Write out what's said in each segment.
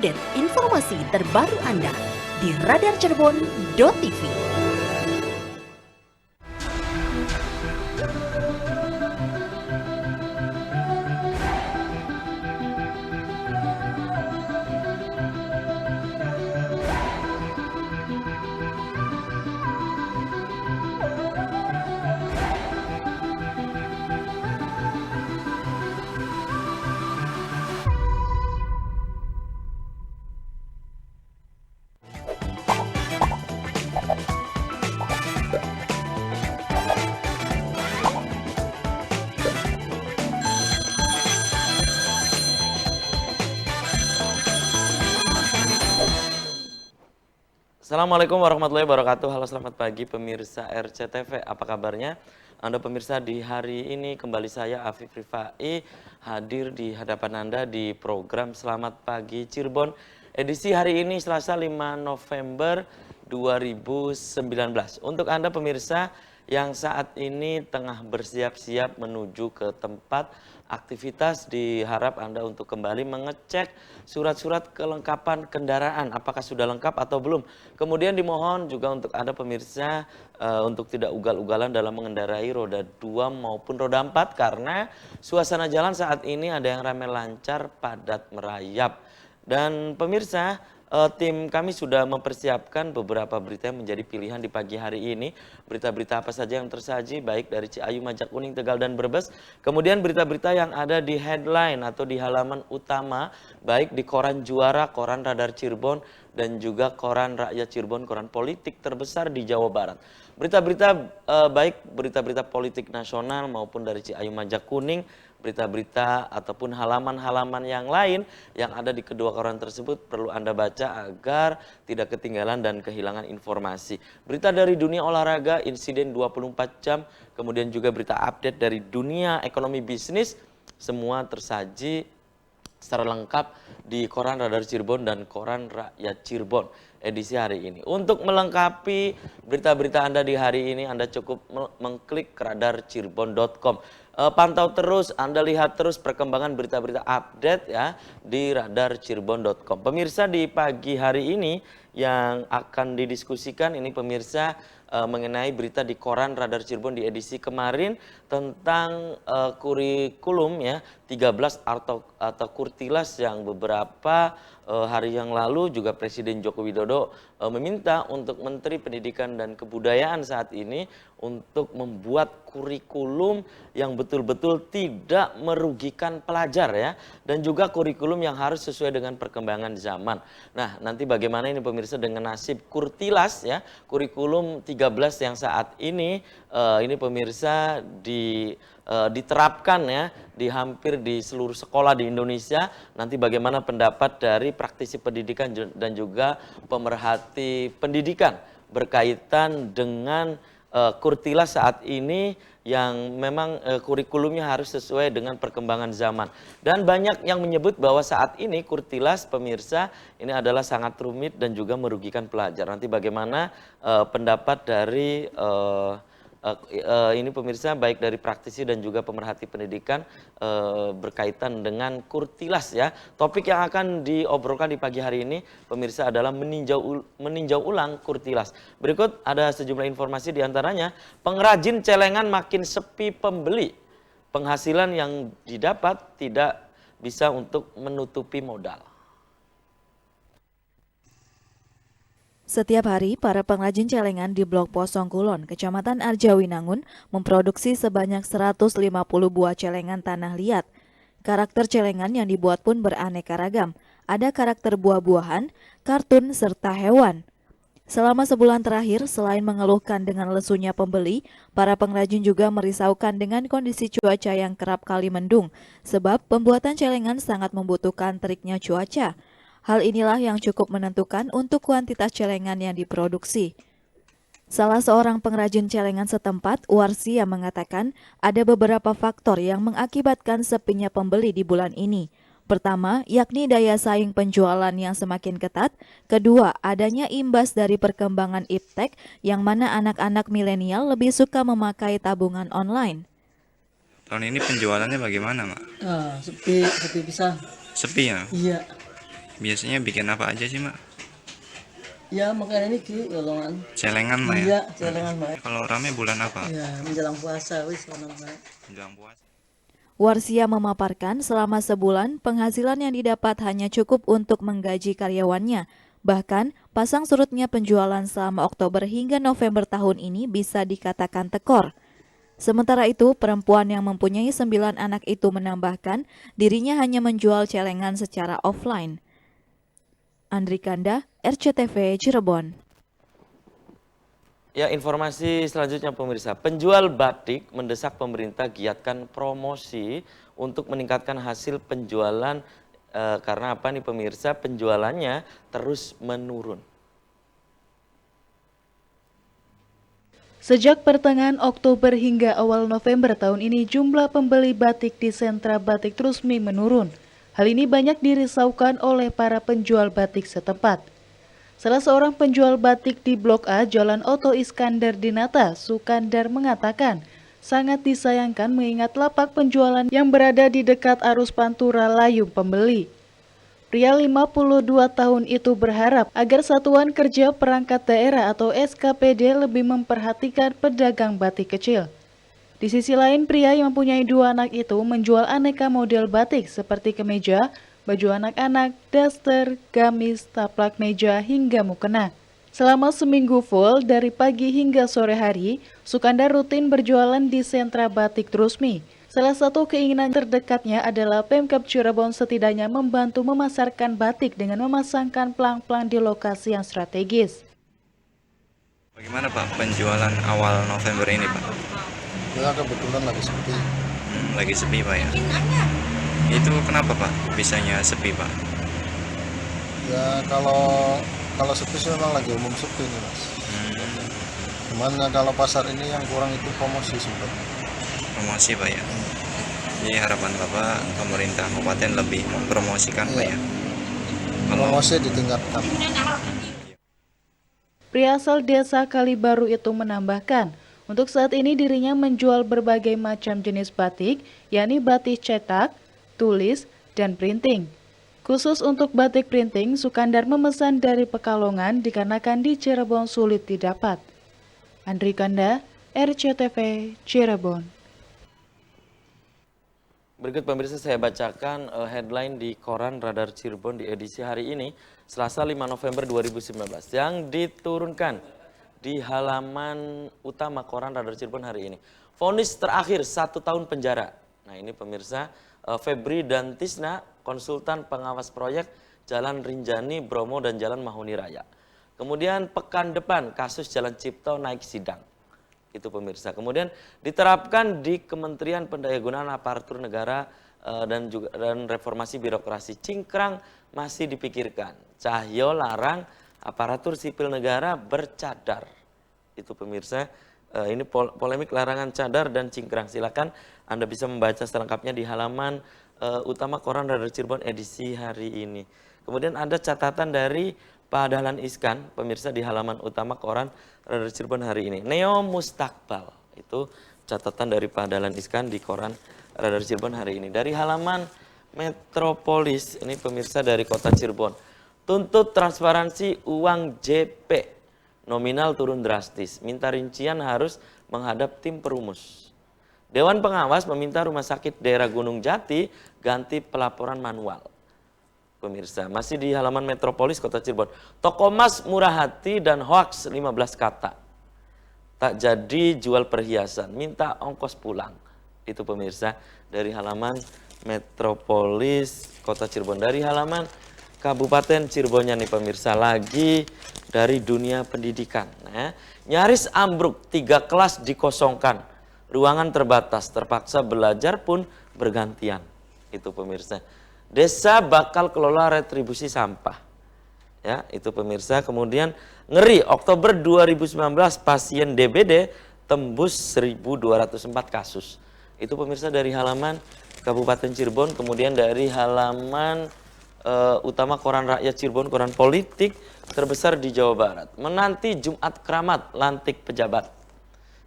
update informasi terbaru Anda di radarcirebon.tv. Assalamualaikum warahmatullahi wabarakatuh. Halo, selamat pagi pemirsa RCTV. Apa kabarnya? Anda pemirsa, di hari ini kembali saya Afif Rifai hadir di hadapan Anda di program Selamat Pagi Cirebon. Edisi hari ini Selasa 5 November 2019. Untuk Anda pemirsa yang saat ini tengah bersiap-siap menuju ke tempat aktivitas, diharap Anda untuk kembali mengecek surat-surat kelengkapan kendaraan, apakah sudah lengkap atau belum. Kemudian dimohon juga untuk Anda pemirsa untuk tidak ugal-ugalan dalam mengendarai roda 2 maupun roda 4 karena suasana jalan saat ini ada yang ramai lancar, padat merayap. Dan pemirsa, tim kami sudah mempersiapkan beberapa berita yang menjadi pilihan di pagi hari ini. Berita-berita apa saja yang tersaji, baik dari Ciayu, Majakuning, Tegal, dan Brebes. Kemudian berita-berita yang ada di headline atau di halaman utama, baik di koran Juara, koran Radar Cirebon, dan juga koran Rakyat Cirebon, koran politik terbesar di Jawa Barat. Berita-berita baik berita-berita politik nasional maupun dari Ciayu, Majakuning, berita-berita ataupun halaman-halaman yang lain yang ada di kedua koran tersebut perlu Anda baca agar tidak ketinggalan dan kehilangan informasi. Berita dari dunia olahraga, insiden 24 jam, kemudian juga berita update dari dunia ekonomi bisnis, semua tersaji secara lengkap di koran Radar Cirebon dan koran Rakyat Cirebon edisi hari ini. Untuk melengkapi berita-berita Anda di hari ini, Anda cukup mengklik radarcirebon.com. Pantau terus, Anda lihat terus perkembangan berita-berita update ya di radarcirebon.com. Pemirsa, di pagi hari ini yang akan didiskusikan ini pemirsa mengenai berita di koran Radar Cirebon di edisi kemarin tentang kurikulum ya 13 atau kurtilas yang beberapa hari yang lalu juga Presiden Joko Widodo meminta untuk Menteri Pendidikan dan Kebudayaan saat ini untuk membuat kurikulum yang betul-betul tidak merugikan pelajar ya, dan juga kurikulum yang harus sesuai dengan perkembangan zaman. Nah, nanti bagaimana ini pemirsa dengan nasib kurtilas ya, kurikulum 13 yang saat ini pemirsa diterapkan ya di hampir di seluruh sekolah di Indonesia. Nanti bagaimana pendapat dari praktisi pendidikan dan juga pemerhati pendidikan berkaitan dengan kurtilas saat ini yang memang kurikulumnya harus sesuai dengan perkembangan zaman. Dan banyak yang menyebut bahwa saat ini kurtilas pemirsa ini adalah sangat rumit dan juga merugikan pelajar. Nanti bagaimana pendapat dari ini pemirsa baik dari praktisi dan juga pemerhati pendidikan berkaitan dengan kurtilas ya. Topik yang akan diobrolkan di pagi hari ini pemirsa adalah meninjau ulang kurtilas. Berikut ada sejumlah informasi diantaranya pengrajin celengan makin sepi pembeli. Penghasilan yang didapat tidak bisa untuk menutupi modal. Setiap hari, para pengrajin celengan di Blok Posong Kulon, Kecamatan Arjawinangun, memproduksi sebanyak 150 buah celengan tanah liat. Karakter celengan yang dibuat pun beraneka ragam. Ada karakter buah-buahan, kartun, serta hewan. Selama sebulan terakhir, selain mengeluhkan dengan lesunya pembeli, para pengrajin juga merisaukan dengan kondisi cuaca yang kerap kali mendung, sebab pembuatan celengan sangat membutuhkan teriknya cuaca. Hal inilah yang cukup menentukan untuk kuantitas celengan yang diproduksi. Salah seorang pengrajin celengan setempat, Warsi, yang mengatakan ada beberapa faktor yang mengakibatkan sepinya pembeli di bulan ini. Pertama, yakni daya saing penjualan yang semakin ketat. Kedua, adanya imbas dari perkembangan iptek yang mana anak-anak milenial lebih suka memakai tabungan online. Tahun ini penjualannya bagaimana, Mak? Sepi bisa. Sepi ya? Iya. Biasanya bikin apa aja sih, Mak? Ya makanya ini ki golongan. Celengan, Mak ya? Iya, celengan Mak. Kalau rame bulan apa? Ya menjelang puasa wis ono Mak. Menjelang puasa. Warsia memaparkan selama sebulan penghasilan yang didapat hanya cukup untuk menggaji karyawannya. Bahkan, pasang surutnya penjualan selama Oktober hingga November tahun ini bisa dikatakan tekor. Sementara itu, perempuan yang mempunyai 9 anak itu menambahkan dirinya hanya menjual celengan secara offline. Andri Kanda, RCTV, Cirebon. Ya, informasi selanjutnya pemirsa. Penjual batik mendesak pemerintah giatkan promosi untuk meningkatkan hasil penjualan karena apa nih pemirsa? Penjualannya terus menurun. Sejak pertengahan Oktober hingga awal November tahun ini, jumlah pembeli batik di sentra batik Trusmi menurun. Hal ini banyak dirisaukan oleh para penjual batik setempat. Salah seorang penjual batik di Blok A, Jalan Oto Iskandar Dinata, Sukandar mengatakan, sangat disayangkan mengingat lapak penjualan yang berada di dekat arus Pantura layung pembeli. Pria 52 tahun itu berharap agar Satuan Kerja Perangkat Daerah atau SKPD lebih memperhatikan pedagang batik kecil. Di sisi lain, pria yang mempunyai 2 anak itu menjual aneka model batik seperti kemeja, baju anak-anak, daster, gamis, taplak meja, hingga mukena. Selama seminggu full, dari pagi hingga sore hari, Sukandar rutin berjualan di sentra batik Trusmi. Salah satu keinginan terdekatnya adalah Pemkab Cirebon setidaknya membantu memasarkan batik dengan memasangkan pelang-pelang di lokasi yang strategis. Bagaimana Pak penjualan awal November ini, Pak? Ya kebetulan lagi sepi. Lagi sepi, Pak ya? Itu kenapa, Pak? Bisanya sepi, Pak? Ya kalau sepi sih memang lagi umum sepi nih Mas. Cuman ya, kalau pasar ini yang kurang itu promosi sebenarnya. Promosi, Pak ya? Jadi harapan Bapak pemerintah kabupaten lebih mempromosikan, Pak ya? Promosi ditingkatkan. Pria asal desa Kalibaru itu menambahkan, untuk saat ini dirinya menjual berbagai macam jenis batik, yakni batik cetak, tulis, dan printing. Khusus untuk batik printing, Sukandar memesan dari Pekalongan dikarenakan di Cirebon sulit didapat. Andri Kanda, RCTV, Cirebon. Berikut pemirsa saya bacakan headline di koran Radar Cirebon di edisi hari ini, Selasa 5 November 2019, yang diturunkan di halaman utama koran Radar Cirebon hari ini. Vonis terakhir 1 tahun penjara. Nah ini pemirsa, Febri dan Tisna, konsultan pengawas proyek Jalan Rinjani, Bromo, dan Jalan Mahuni Raya. Kemudian pekan depan kasus Jalan Cipto naik sidang. Itu pemirsa. Kemudian diterapkan di Kementerian Pendayagunaan Aparatur Negara dan Reformasi Birokrasi. Cingkrang masih dipikirkan. Cahyo larang aparatur sipil negara bercadar. Itu pemirsa. Ini polemik larangan cadar dan cingkrang. Silakan Anda bisa membaca selengkapnya di halaman utama koran Radar Cirebon edisi hari ini. Kemudian ada catatan dari Pak Dahlan Iskan, pemirsa, di halaman utama koran Radar Cirebon hari ini. Neo Mustakbal, itu catatan dari Pak Dahlan Iskan di koran Radar Cirebon hari ini. Dari halaman Metropolis, ini pemirsa dari kota Cirebon. Tuntut transparansi uang JP, nominal turun drastis. Minta rincian harus menghadap tim perumus. Dewan Pengawas meminta Rumah Sakit Daerah Gunung Jati ganti pelaporan manual. Pemirsa, masih di halaman Metropolis Kota Cirebon. Toko emas murah hati dan hoaks 15 kata. Tak jadi jual perhiasan, minta ongkos pulang. Itu pemirsa dari halaman Metropolis Kota Cirebon. Dari halaman Kabupaten Cirebonnya nih pemirsa, lagi dari dunia pendidikan. Nyaris ambruk, 3 kelas dikosongkan. Ruangan terbatas, terpaksa belajar pun bergantian. Itu pemirsa. Desa bakal kelola retribusi sampah. Ya, itu pemirsa. Kemudian ngeri, Oktober 2019 pasien DBD tembus 1.204 kasus. Itu pemirsa dari halaman Kabupaten Cirebon. Kemudian dari halaman utama koran Rakyat Cirebon, koran politik terbesar di Jawa Barat. Menanti Jumat Keramat lantik pejabat.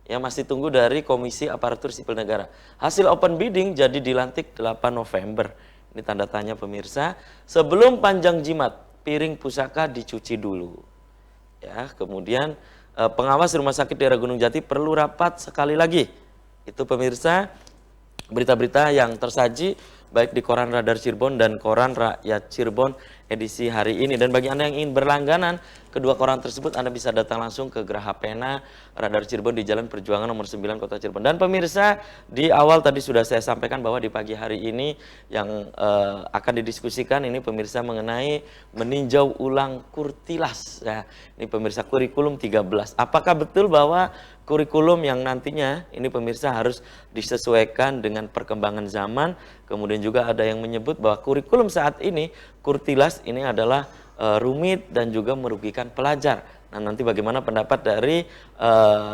Ya, masih tunggu dari Komisi Aparatur Sipil Negara. Hasil open bidding jadi dilantik 8 November. Ini tanda tanya pemirsa. Sebelum panjang jimat, piring pusaka dicuci dulu. Ya, kemudian pengawas Rumah Sakit Daerah Gunung Jati perlu rapat sekali lagi. Itu pemirsa berita-berita yang tersaji baik di Koran Radar Cirebon dan Koran Rakyat Cirebon edisi hari ini. Dan bagi Anda yang ingin berlangganan kedua koran tersebut, Anda bisa datang langsung ke Geraha Pena Radar Cirebon di Jalan Perjuangan nomor 9 Kota Cirebon. Dan pemirsa, di awal tadi sudah saya sampaikan bahwa di pagi hari ini yang akan didiskusikan ini pemirsa mengenai meninjau ulang Kurtilas. Ya, ini pemirsa kurikulum 13. Apakah betul bahwa kurikulum yang nantinya ini pemirsa harus disesuaikan dengan perkembangan zaman? Kemudian juga ada yang menyebut bahwa kurikulum saat ini, Kurtilas ini adalah rumit dan juga merugikan pelajar. Nah, nanti bagaimana pendapat dari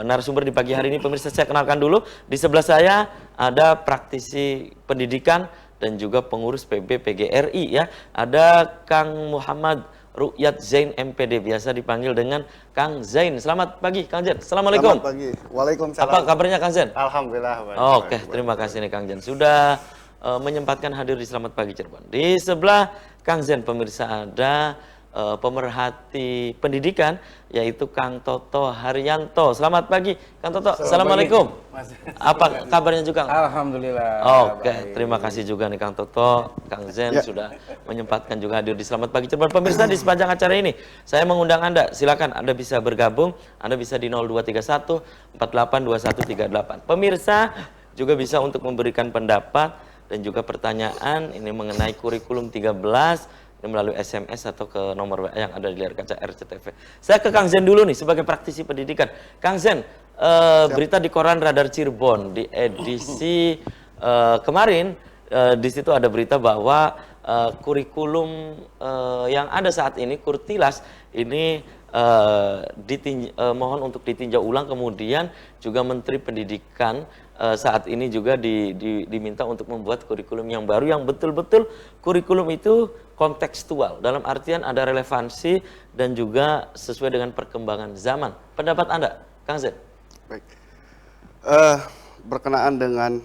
narasumber di pagi hari ini pemirsa, saya kenalkan dulu. Di sebelah saya ada praktisi pendidikan dan juga pengurus PB PGRI ya. Ada Kang Muhammad Ru'yat Zain MPD, biasa dipanggil dengan Kang Zain. Selamat pagi Kang Zain. Assalamualaikum. Selamat pagi. Waalaikumsalam. Apa kabarnya Kang Zain? Alhamdulillah. Oke, terima kasih nih Kang Zain sudah menyempatkan hadir di Selamat Pagi Cirebon. Di sebelah Kang Zain pemirsa ada pemerhati pendidikan yaitu Kang Toto Haryanto. Selamat pagi Kang Toto. Assalamualaikum. Apa kabarnya juga? Alhamdulillah. Oke, terima kasih juga nih Kang Toto, Kang Zain sudah menyempatkan juga hadir di Selamat Pagi Cirebon. Pemirsa, di sepanjang acara ini saya mengundang Anda, silakan Anda bisa bergabung, Anda bisa di 0231 482138. Pemirsa juga bisa untuk memberikan pendapat dan juga pertanyaan ini mengenai kurikulum 13 ini melalui SMS atau ke nomor WA yang ada di layar kaca RCTV. Saya ke Kang Zain dulu nih sebagai praktisi pendidikan. Kang Zain, berita di Koran Radar Cirebon di edisi kemarin di situ ada berita bahwa kurikulum yang ada saat ini Kurtilas ini mohon untuk ditinjau ulang, kemudian juga Menteri Pendidikan saat ini juga diminta untuk membuat kurikulum yang baru yang betul-betul kurikulum itu kontekstual, dalam artian ada relevansi dan juga sesuai dengan perkembangan zaman. Pendapat Anda, Kang Zain? Baik. Berkenaan dengan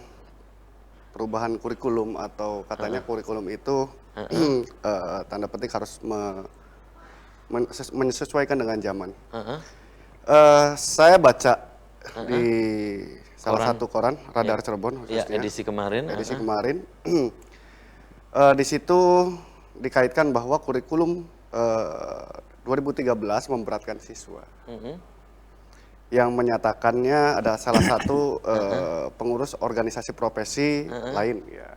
perubahan kurikulum atau katanya kurikulum itu tanda petik harus menyesuaikan dengan zaman. Saya baca di salah satu koran Radar Cirebon khususnya, edisi kemarin. Di situ dikaitkan bahwa kurikulum 2013 memberatkan siswa. Yang menyatakannya ada salah satu pengurus organisasi profesi lain. Ya.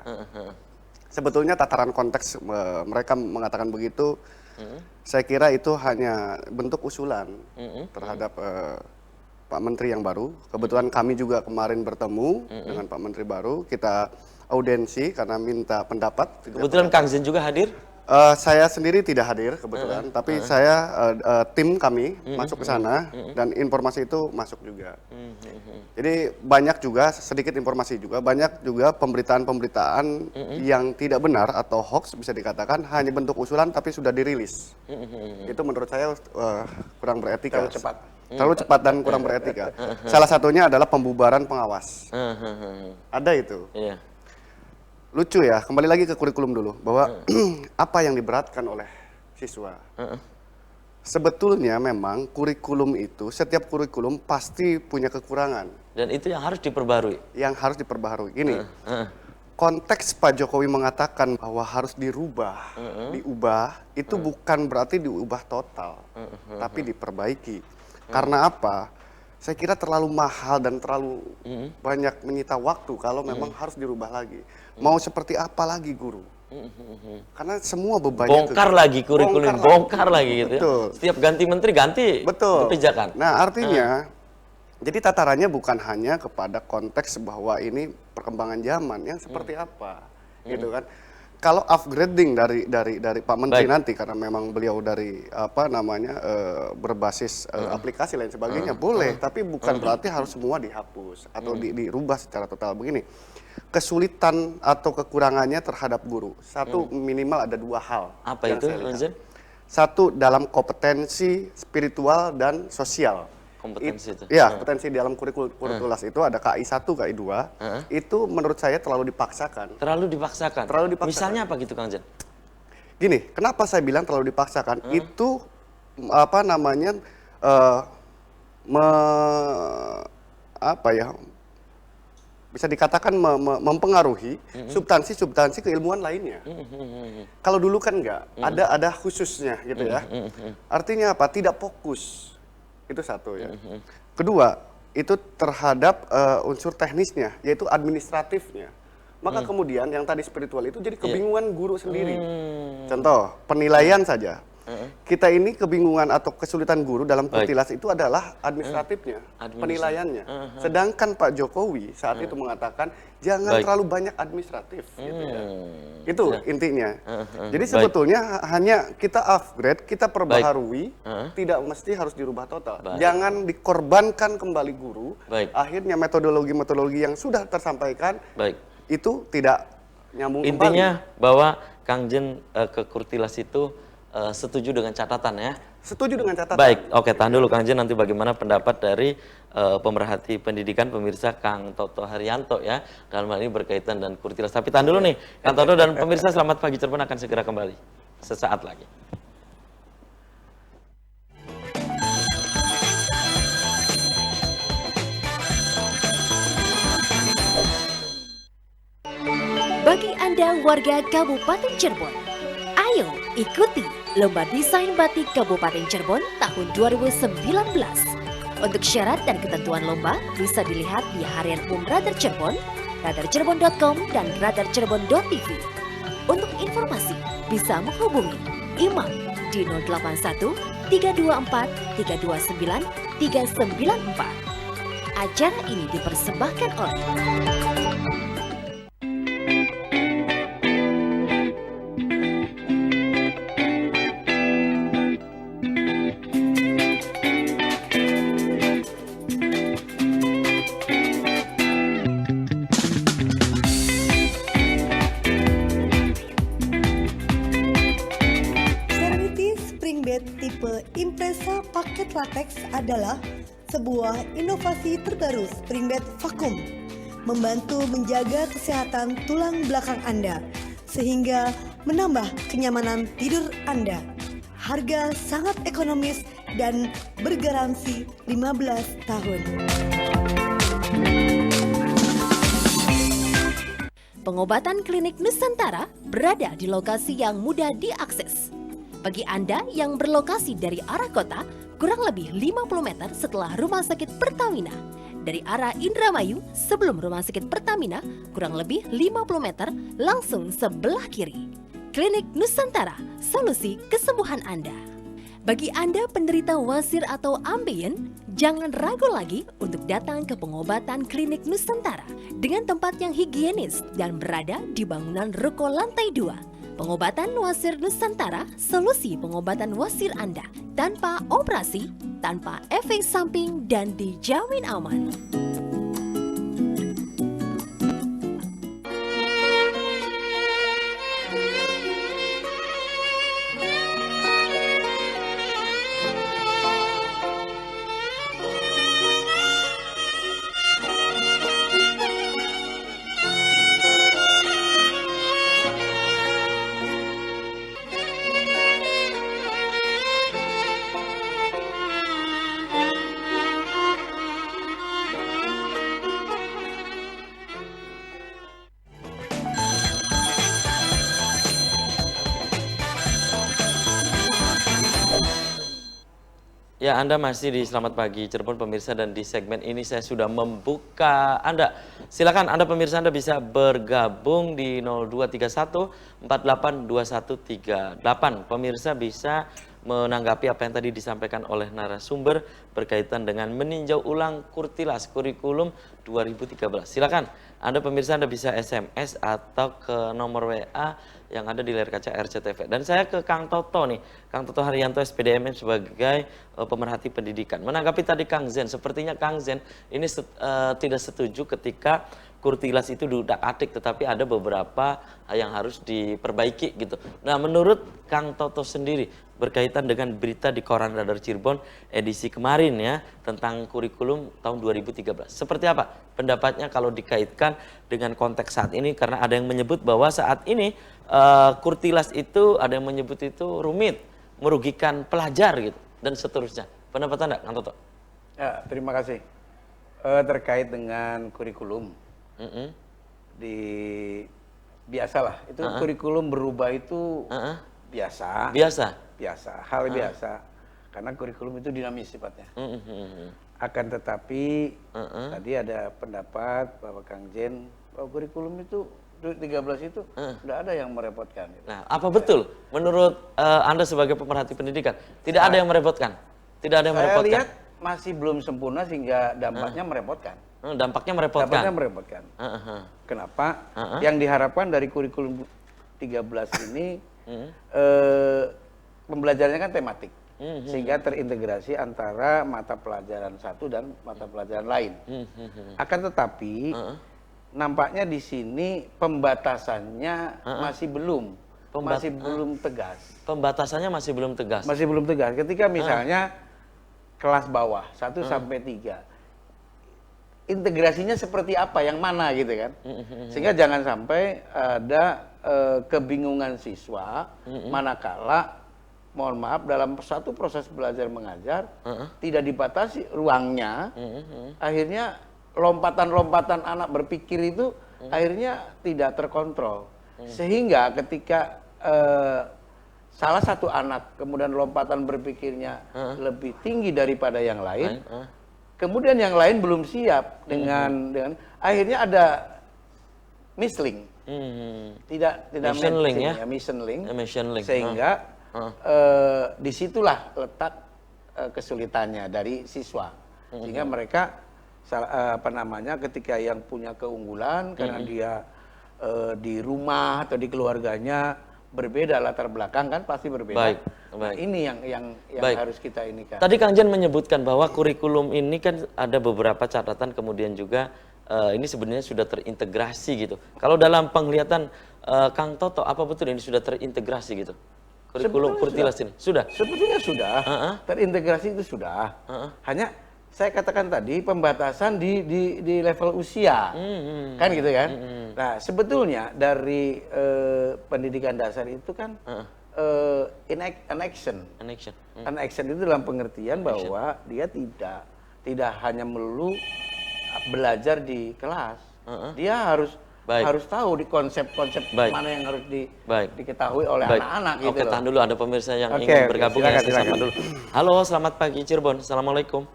Sebetulnya tataran konteks mereka mengatakan begitu, saya kira itu hanya bentuk usulan terhadap Pak Menteri yang baru. Kebetulan kami juga kemarin bertemu dengan Pak Menteri baru, kita audiensi karena minta pendapat. Kebetulan Kang Zain juga hadir? Saya sendiri tidak hadir kebetulan, tapi saya tim kami masuk ke sana dan informasi itu masuk juga. Jadi banyak juga, sedikit informasi juga, banyak juga pemberitaan-pemberitaan yang tidak benar atau hoax bisa dikatakan hanya bentuk usulan tapi sudah dirilis. Itu menurut saya kurang beretika. Terlalu cepat dan kurang beretika. Salah satunya adalah pembubaran pengawas. Ada itu. Iya. Lucu ya, kembali lagi ke kurikulum dulu, bahwa apa yang diberatkan oleh siswa. Sebetulnya memang kurikulum itu, setiap kurikulum pasti punya kekurangan. Dan itu yang harus diperbarui? Yang harus diperbarui. Gini, konteks Pak Jokowi mengatakan bahwa harus diubah, itu bukan berarti diubah total, tapi diperbaiki. Karena apa? Saya kira terlalu mahal dan terlalu banyak menyita waktu kalau memang harus dirubah lagi. Mau seperti apa lagi guru? Karena semua bebannya bongkar lagi kurikulum, bongkar lagi gitu. Betul. Ya. Setiap ganti menteri ganti kebijakan. Nah, artinya jadi tatarannya bukan hanya kepada konteks bahwa ini perkembangan zaman yang seperti apa, gitu kan? Kalau upgrading dari Pak Menteri nanti karena memang beliau dari berbasis aplikasi lain sebagainya boleh, tapi bukan berarti harus semua dihapus atau dirubah secara total. Begini, kesulitan atau kekurangannya terhadap guru, satu minimal ada dua hal. Apa itu, Zain? Satu dalam kompetensi spiritual dan sosial. kompetensi itu. Ya, kompetensi di dalam kurikulas itu ada KI 1, KI 2. Itu menurut saya terlalu dipaksakan. Terlalu dipaksakan. Terlalu dipaksakan. Misalnya apa gitu Kang Jen? Gini, kenapa saya bilang terlalu dipaksakan? Itu apa namanya bisa dikatakan mempengaruhi substansi keilmuan lainnya. Kalau dulu kan enggak, ada khususnya gitu ya. Artinya apa? Tidak fokus. Itu satu ya. Kedua, itu terhadap unsur teknisnya, yaitu administratifnya. Maka kemudian yang tadi spiritual itu jadi kebingungan guru sendiri. Contoh, penilaian saja. Kita ini kebingungan atau kesulitan guru dalam kurtilas itu adalah administratifnya, penilaiannya. Sedangkan Pak Jokowi saat itu mengatakan jangan terlalu banyak administratif, gitu ya. Itu intinya. Jadi sebetulnya hanya kita upgrade, kita perbaharui, tidak mesti harus dirubah total. Jangan dikorbankan kembali guru. Akhirnya metodologi-metodologi yang sudah tersampaikan itu tidak nyambung kembali. Intinya bahwa Kang Jen ke kurtilas itu setuju dengan catatan ya? Setuju dengan catatan. Baik, oke, tahan dulu Kang Jen, nanti bagaimana pendapat dari pemerhati pendidikan pemirsa Kang Toto Haryanto ya, dalam hal ini berkaitan dengan kurtilas. Tapi tahan dulu nih, Kang Toto dan pemirsa Selamat Pagi Cirebon akan segera kembali sesaat lagi. Bagi Anda warga Kabupaten Cirebon, ayo ikuti Lomba Desain Batik Kabupaten Cirebon tahun 2019. Untuk syarat dan ketentuan lomba bisa dilihat di harian Radar Cirebon, radarcirebon.com dan radarcirebon.tv. Untuk informasi bisa menghubungi Imam di 081 324 329 394. Acara ini dipersembahkan oleh tipe Impresa paket latex adalah sebuah inovasi terbaru spring bed vakum, membantu menjaga kesehatan tulang belakang Anda sehingga menambah kenyamanan tidur Anda. Harga sangat ekonomis dan bergaransi 15 tahun. Pengobatan Klinik Nusantara berada di lokasi yang mudah diakses. Bagi Anda yang berlokasi dari arah kota, kurang lebih 50 meter setelah Rumah Sakit Pertamina. Dari arah Indramayu, sebelum Rumah Sakit Pertamina, kurang lebih 50 meter langsung sebelah kiri. Klinik Nusantara, solusi kesembuhan Anda. Bagi Anda penderita wasir atau ambien, jangan ragu lagi untuk datang ke pengobatan Klinik Nusantara dengan tempat yang higienis dan berada di bangunan ruko lantai 2. Pengobatan wasir Nusantara, solusi pengobatan wasir Anda tanpa operasi, tanpa efek samping, dan dijamin aman. Ya, Anda masih di Selamat Pagi Cirebon pemirsa, dan di segmen ini saya sudah membuka Anda. Silakan Anda pemirsa, Anda bisa bergabung di 0231 482138. Pemirsa bisa menanggapi apa yang tadi disampaikan oleh narasumber berkaitan dengan meninjau ulang kurtilas kurikulum 2013. Silakan Anda pemirsa, Anda bisa SMS atau ke nomor WA yang ada di layar kaca RCTV. Dan saya ke Kang Toto nih, Kang Toto Haryanto SPDMM sebagai pemerhati pendidikan. Menanggapi tadi Kang Zen, sepertinya Kang Zen ini tidak setuju ketika Kurtilas itu diutak-atik, tetapi ada beberapa yang harus diperbaiki gitu. Nah, menurut Kang Toto sendiri berkaitan dengan berita di Koran Radar Cirebon edisi kemarin ya tentang kurikulum tahun 2013. Seperti apa pendapatnya kalau dikaitkan dengan konteks saat ini? Karena ada yang menyebut bahwa saat ini Kurtilas itu ada yang menyebut itu rumit, merugikan pelajar gitu dan seterusnya. Pendapat Anda, Kang Toto? Ya, terima kasih. Terkait dengan kurikulum. Biasalah itu kurikulum berubah itu biasa hal biasa karena kurikulum itu dinamis sifatnya. Akan tetapi tadi ada pendapat bahwa Kang Jen bahwa kurikulum itu 13 itu tidak ada yang merepotkan gitu. Nah, apa betul menurut Anda sebagai pemerhati pendidikan tidak ada yang merepotkan? Tidak ada yang merepotkan. Saya lihat masih belum sempurna sehingga dampaknya merepotkan. Dampaknya merepotkan. Dampaknya merepotkan. Kenapa? Yang diharapkan dari kurikulum 13 ini pembelajarannya kan tematik, sehingga terintegrasi antara mata pelajaran satu dan mata pelajaran lain. Akan tetapi nampaknya di sini pembatasannya masih belum tegas. Pembatasannya masih belum tegas. Masih belum tegas. Ketika misalnya kelas bawah 1 sampai 3 integrasinya seperti apa, yang mana gitu kan, sehingga jangan sampai ada kebingungan siswa manakala mohon maaf dalam satu proses belajar mengajar tidak dibatasi ruangnya, akhirnya lompatan-lompatan anak berpikir itu akhirnya tidak terkontrol, sehingga ketika salah satu anak kemudian lompatan berpikirnya lebih tinggi daripada yang lain, kemudian yang lain belum siap dengan akhirnya ada mislink, tidak mission link ya, mission link, link. Sehingga disitulah letak kesulitannya dari siswa, sehingga mereka ketika yang punya keunggulan karena dia di rumah atau di keluarganya berbeda latar belakang kan pasti berbeda. Baik. Nah, ini yang harus kita ini kan. Tadi Kang Jen menyebutkan bahwa kurikulum ini kan ada beberapa catatan, kemudian juga ini sebenarnya sudah terintegrasi gitu. Kalau dalam penglihatan Kang Toto, apa betul ini sudah terintegrasi gitu? Kurikulum Kurtilas ini sudah? Sebetulnya sudah. Terintegrasi itu sudah. Hanya saya katakan tadi pembatasan di level usia, kan gitu kan. Nah sebetulnya dari pendidikan dasar itu kan action itu dalam pengertian bahwa dia tidak hanya melulu belajar di kelas, dia harus tahu di konsep-konsep mana yang harus diketahui oleh anak-anak gitu. Oke, tahan dulu, ada pemirsa yang ingin bergabung. Silakan. Dulu. Halo, selamat pagi Cirebon. Assalamualaikum.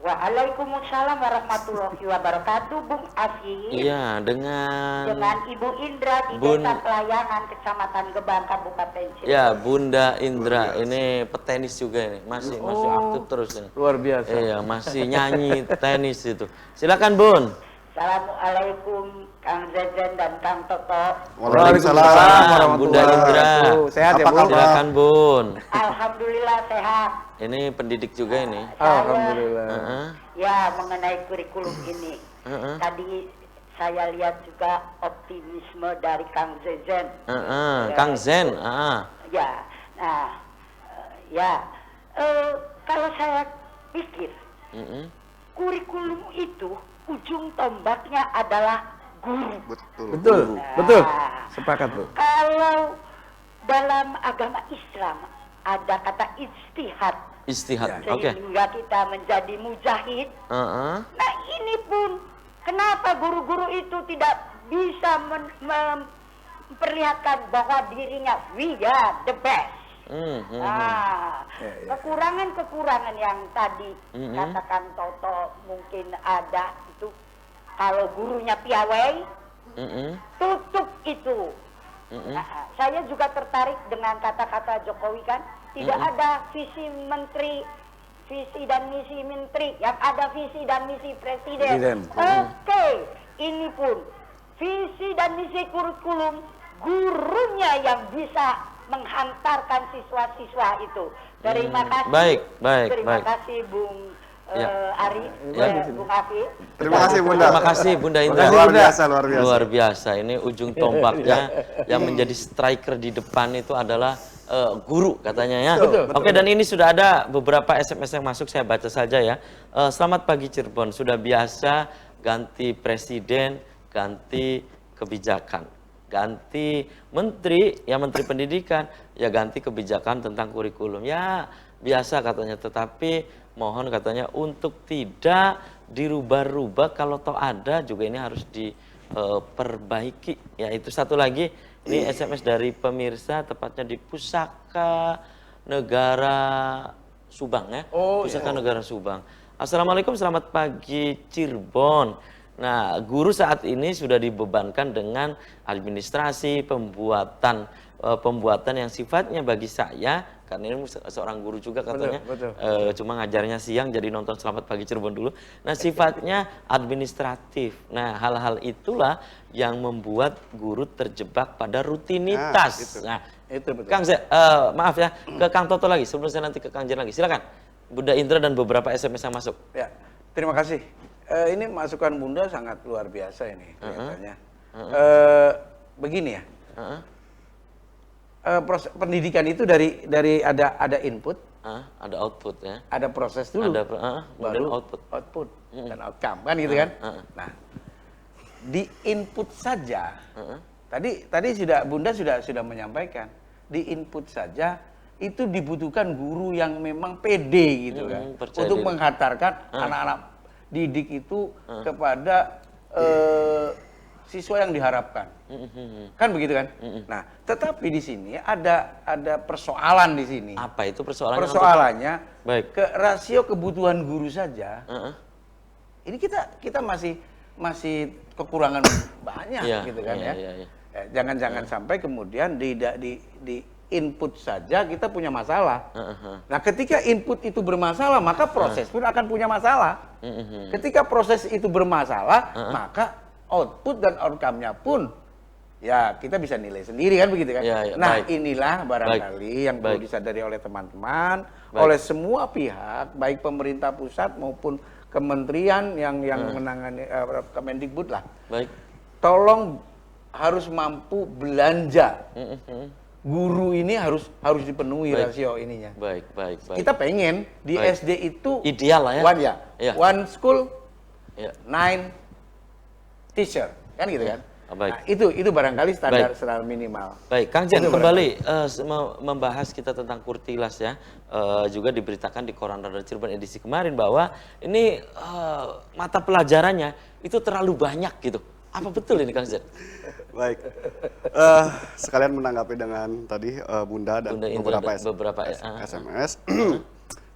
Waalaikumsalam warahmatullahi wabarakatuh, Bung Aziz. Iya, dengan Ibu Indra di Desa Pelayangan, Kecamatan Gebang, Kabupaten Cirebon. Ya, Bunda Indra, ini petenis juga ini, masih aktif terus ini. Luar biasa. Iya, masih nyanyi tenis itu. Silakan Bun. Assalamualaikum Kang Zezen dan Kang Toto. Waalaikumsalam Bunda Indra. Sehat ya, Bu? Silakan Bun. Alhamdulillah sehat. Ini pendidik juga ini. Alhamdulillah. Ya, mengenai kurikulum ini. Tadi saya lihat juga optimisme dari Kang Zezen. Kang Zen. Ya, nah, kalau saya pikir, kurikulum itu ujung tombaknya adalah guru. Betul. Sepakat, Bu. Kalau dalam agama Islam ada kata ijtihad. Sehingga kita menjadi mujahid. Nah ini pun kenapa guru-guru itu tidak bisa memperlihatkan bahwa dirinya we are the best. Kekurangan-kekurangan yang tadi katakan Toto mungkin ada itu, kalau gurunya piawai tutup itu. Saya juga tertarik dengan kata-kata Jokowi kan, tidak ada visi dan misi menteri, yang ada visi dan misi presiden. Oke, ini pun visi dan misi kurikulum, gurunya yang bisa menghantarkan siswa-siswa itu. Terima kasih. Baik. Terima kasih Bung Ari, Bung Afif. Terima kasih Bunda. Terima kasih Bunda Indra. Luar biasa, luar biasa. Luar biasa. Ini ujung tombaknya yang menjadi striker di depan itu adalah guru katanya ya. Oke, dan ini sudah ada beberapa SMS yang masuk, saya baca saja ya. Selamat pagi Cirebon, sudah biasa ganti presiden, ganti kebijakan, ganti menteri, ya menteri pendidikan, ya ganti kebijakan tentang kurikulum. Ya biasa katanya, tetapi mohon katanya untuk tidak dirubah-rubah, kalau toh ada juga ini harus diperbaiki. Ya itu satu lagi, ini SMS dari pemirsa, tepatnya di Pusaka Negara Subang ya. Pusaka Negara Subang. Assalamualaikum, selamat pagi Cirebon. Nah, guru saat ini sudah dibebankan dengan administrasi, pembuatan yang sifatnya bagi saya, karena ini seorang guru juga katanya, cuma ngajarnya siang jadi nonton Selamat Pagi Cirebon dulu. Nah, sifatnya administratif. Nah, hal-hal itulah yang membuat guru terjebak pada rutinitas. Nah, itu betul. Kang maaf ya, ke Kang Toto lagi sebelum saya nanti ke Kang Jen lagi. Silakan. Bunda Indra dan beberapa SMS yang masuk. Ya, terima kasih. Ini masukan Bunda sangat luar biasa ini kelihatannya. Begini ya. Proses pendidikan itu dari ada input, ada output ya. Ada proses dulu, baru output dan outcome kan gitu kan. Nah, di input saja, tadi sudah Bunda sudah menyampaikan, di input saja itu dibutuhkan guru yang memang pede gitu kan, untuk menghantarkan anak-anak didik itu kepada siswa yang diharapkan, kan begitu kan? Nah, tetapi di sini ada persoalan di sini. Apa itu persoalannya? Persoalannya, ke rasio kebutuhan guru saja. Ini kita masih kekurangan banyak, gitu kan ya. Jangan sampai kemudian di input saja kita punya masalah. Nah, ketika input itu bermasalah, maka proses pun akan punya masalah. Ketika proses itu bermasalah, maka output dan outcome-nya pun ya kita bisa nilai sendiri kan begitu kan. Nah, inilah barangkali yang perlu disadari oleh teman-teman, oleh semua pihak, baik pemerintah pusat maupun kementerian yang menangani Kemendikbud lah. Tolong harus mampu belanja. Guru ini harus dipenuhi rasio ininya. Baik. Kita pengen di SD itu ideal lah ya. One school, 9 teacher, kan gitu kan. Nah, itu barangkali standar minimal. Baik, Kang Jen kembali membahas kita tentang kurtilas ya. Juga diberitakan di Koran Radar Cirebon edisi kemarin bahwa ini mata pelajarannya itu terlalu banyak gitu. Apa betul ini Kang Jen? Baik, sekalian menanggapi dengan tadi Bunda dan beberapa SMS.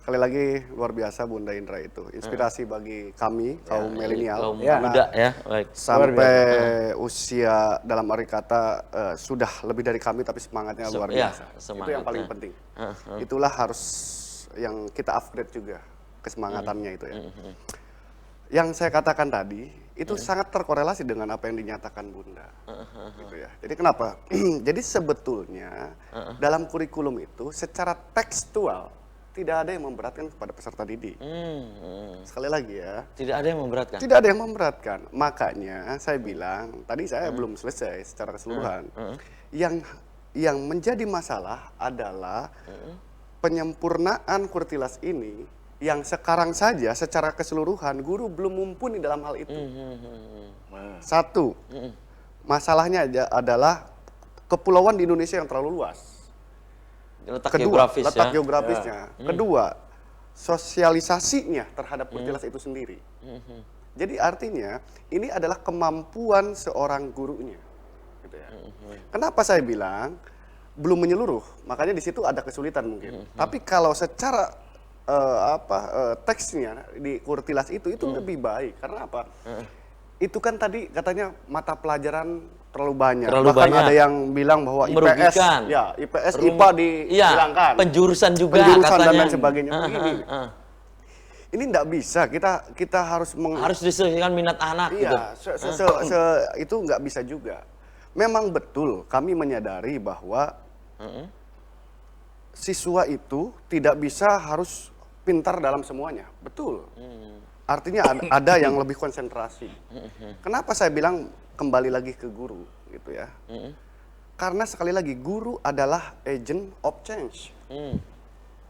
Sekali lagi luar biasa Bunda Indra itu inspirasi bagi kami kaum milenial, muda ya, sampai usia dalam arti kata sudah lebih dari kami tapi semangatnya luar biasa. Itu yang paling penting. Itulah harus yang kita upgrade juga kesemangatannya itu ya. Yang saya katakan tadi itu sangat terkorelasi dengan apa yang dinyatakan Bunda. Gitu ya. Jadi kenapa? Jadi sebetulnya dalam kurikulum itu secara tekstual tidak ada yang memberatkan kepada peserta didik. Sekali lagi ya. Tidak ada yang memberatkan? Tidak ada yang memberatkan. Makanya saya bilang, tadi saya belum selesai secara keseluruhan. Yang menjadi masalah adalah penyempurnaan kurtilas ini yang sekarang saja secara keseluruhan guru belum mumpuni dalam hal itu. Satu, masalahnya adalah kepulauan di Indonesia yang terlalu luas. Letak geografisnya. Kedua, sosialisasinya terhadap kurtilas itu sendiri. Jadi artinya ini adalah kemampuan seorang gurunya. Gitu ya. Kenapa saya bilang belum menyeluruh? Makanya di situ ada kesulitan mungkin. Tapi kalau secara teksnya di kurtilas itu lebih baik. Karena apa? Itu kan tadi katanya mata pelajaran terlalu banyak. Bahkan ada yang bilang bahwa IPS, IPA dihilangkan. Penjurusan juga penjurusan katanya. dan lain sebagainya. Ini tidak bisa. Kita harus disesuaikan minat anak. Iya, itu nggak bisa juga. Memang betul kami menyadari bahwa siswa itu tidak bisa harus pintar dalam semuanya, betul. Artinya ada yang lebih konsentrasi. Kenapa saya bilang kembali lagi ke guru gitu ya? Karena sekali lagi guru adalah agent of change.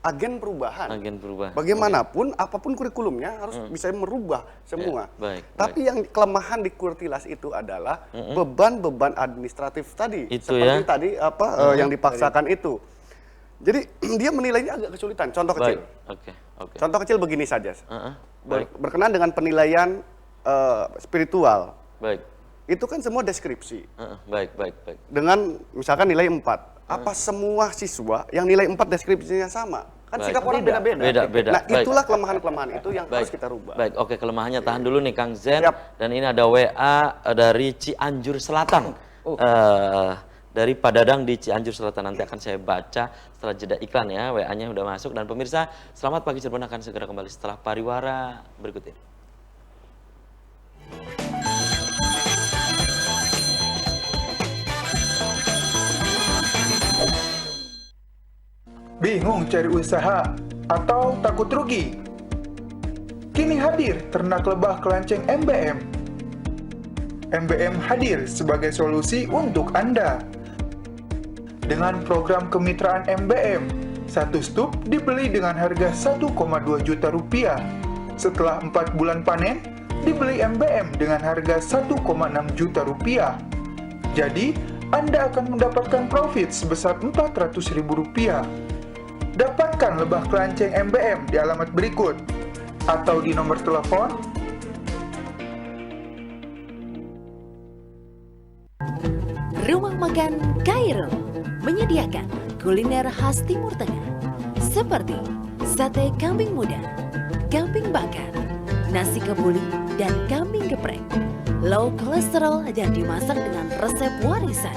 Agen perubahan. Agen perubahan. Bagaimanapun, apapun kurikulumnya harus bisa merubah semua. Ya, baik, Tapi yang kelemahan di Kurtilas itu adalah beban-beban administratif tadi. Itu seperti ya. tadi yang dipaksakan itu. Jadi dia menilainya agak kesulitan. Contoh kecil. Oke. Contoh kecil begini saja. Baik. Berkenaan dengan penilaian spiritual. Baik. Itu kan semua deskripsi. Baik. Dengan misalkan nilai 4. Apa semua siswa yang nilai 4 deskripsinya sama? Kan sikap orang beda-beda. Beda. Nah, Baik. itulah kelemahan-kelemahan itu yang harus kita rubah. Baik, oke, kelemahannya tahan dulu nih Kang Zen. Siap. Dan ini ada WA dari Cianjur Selatan. Dari Pak Dadang di Cianjur Selatan. Nanti akan saya baca setelah jeda iklan ya. WA-nya udah masuk. Dan pemirsa, Selamat Pagi Cirebon akan segera kembali setelah pariwara berikut ini. Bingung cari usaha atau takut rugi? Kini hadir ternak lebah kelanceng MBM. MBM hadir sebagai solusi untuk Anda. Dengan program kemitraan MBM, satu stup dibeli dengan harga 1,2 juta rupiah. Setelah 4 bulan panen, dibeli MBM dengan harga 1,6 juta rupiah. Jadi, Anda akan mendapatkan profit sebesar 400.000 rupiah. Dapatkan lebah kelanceng MBM di alamat berikut atau di nomor telepon Rumah Makan Kairo menyediakan kuliner khas Timur Tengah seperti sate kambing muda, kambing bakar, nasi kebuli, dan kambing geprek. Low kolesterol dan dimasak dengan resep warisan.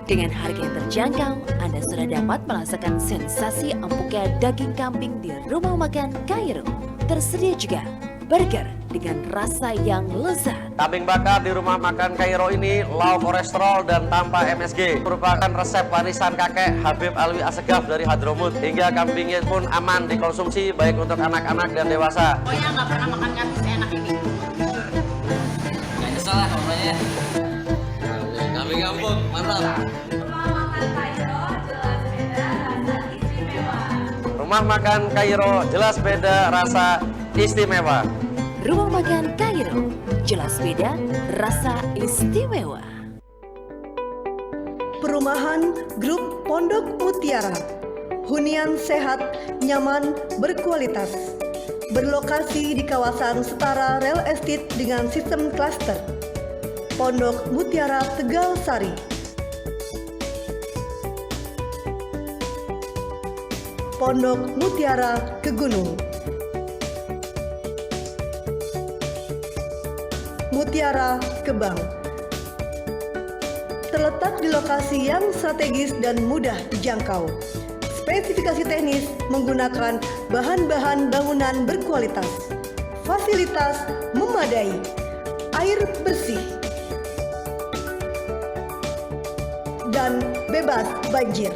Dengan harga yang terjangkau, Anda sudah dapat merasakan sensasi empuknya daging kambing di Rumah Makan Kairo. Tersedia juga burger dengan rasa yang lezat. Kambing bakar di Rumah Makan Kairo ini low kolesterol dan tanpa MSG. Merupakan resep warisan kakek Habib Alwi Assegaf dari Hadromut. Hingga kambingnya pun aman dikonsumsi baik untuk anak-anak dan dewasa. Pokoknya nggak pernah makan kambing seenak ini. Nggak nyesel lah pokoknya. Kambing kampung, mantap. Rumah Makan Kairo jelas beda rasa istimewa. Rumah Makan Kairo, jelas beda, rasa istimewa. Perumahan Grup Pondok Mutiara. Hunian sehat, nyaman, berkualitas. Berlokasi di kawasan setara real estate dengan sistem klaster. Pondok Mutiara Tegal Sari. Pondok Mutiara Kegunung. Mutiara Kebang. Terletak di lokasi yang strategis dan mudah dijangkau. Spesifikasi teknis menggunakan bahan-bahan bangunan berkualitas. Fasilitas memadai. Air bersih. Dan bebas banjir.